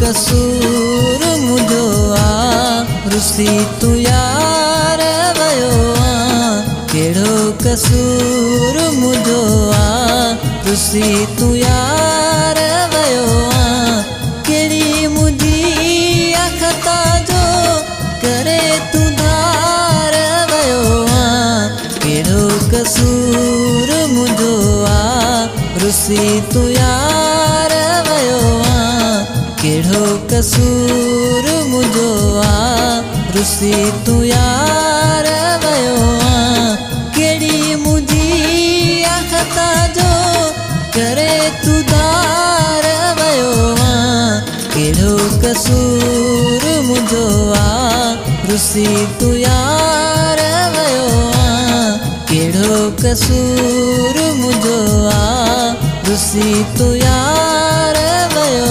कसूर मुझो रुसी तू यार वयो केड़ो कसूर मुझो रुसी तू यार वयो केड़ी मुझी अखता जो करे तू धार वयो केड़ो कसूर मुझो रुसी तू यार वयो केड़ो कसूर मुझो रुसी तू यार वयो केड़ी मुझी अखता जो करे तू धार वयो केड़ो कसूर मुझो रुसी तू यार वयो केड़ो कसूर मुझो रुसी तू यार वयो।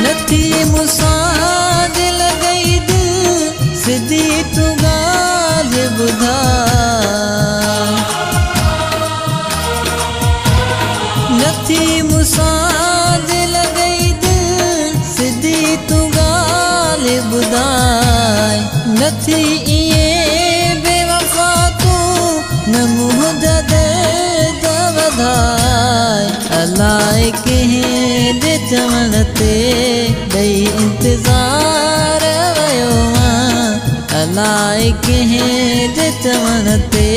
नथी मुसां दिल गई दिल सिधी तू गाल बुधा नथी मुसां दिल गई दिल सिधी तू गाल बुधाय नथी इए बेवफा तू न मुंह जा दर्द वधाय अलाए कहीं दे चवण ते दई इंतजार वयो अलाए कहीं दे चवण ते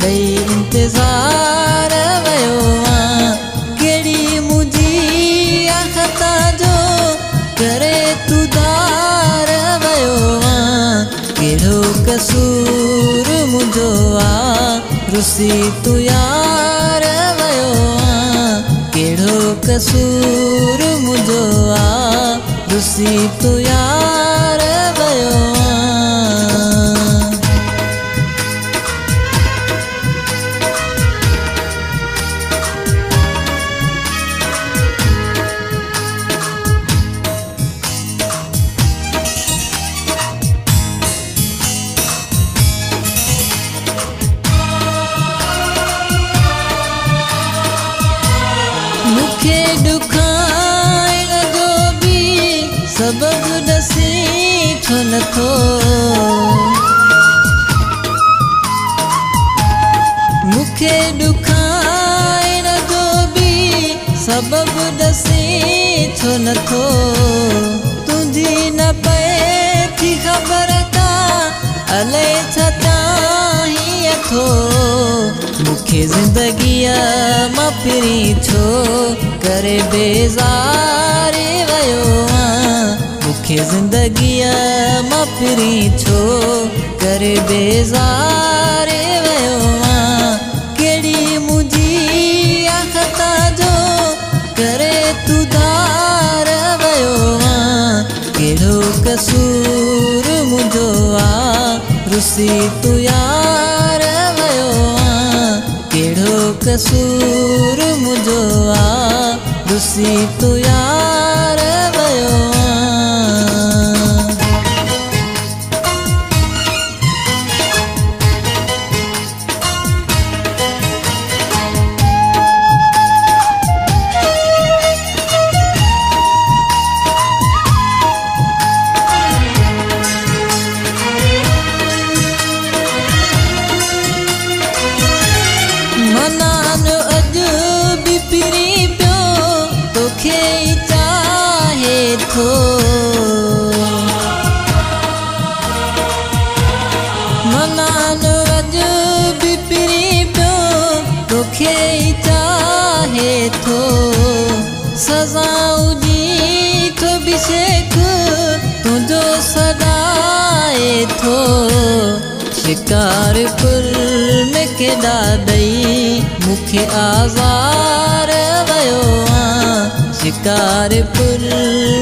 दई इंतजार वयो केड़ी मुझी अखता जो करे तू धार वयो केड़ो कसूर मुझो रुसी तू यार वयो केड़ो कसूर मुझो रुसी तू यार वयो। मुखे दुखाइण जो भी सबब दसी छो नथो मुखे दुखाइण जो भी सबब दसी छो नथो तुझी न पए थी खबर का अले छता ही अथो मुखे जिंदगीअ मां फिरी छो करे बेज़ार वयो मुखे जिंदगीअ मां फिरी छो करे बेज़ार वयो केड़ी मुझी अखता जो करे तू धार वयो केड़ो कसूर मुझो रुसी तू यार वयो केड़ो कसूर मुझो रुसी तू यार वयो। मनान अज भी फिरी पियो तोखे चाहे थो मनान अज भी फिरी पियो तोखे चाहे थो सजाऊं जी तो भी शेख तुझो सदाए थो शिकारपुर में केॾा ॾई मुखे आज़ार वयो शिकारपुर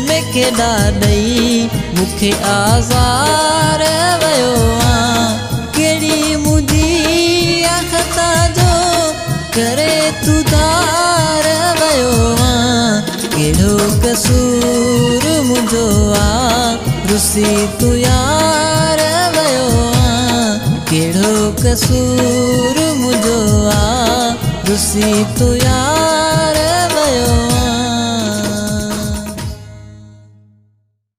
में केॾा ॾई मुखे आज़ार वयो केड़ी मुझी करे तू धार वयो केड़ो कसूर मुझो रुसी तू यार वयो केड़ो कसूर मुझो रुसी तू यार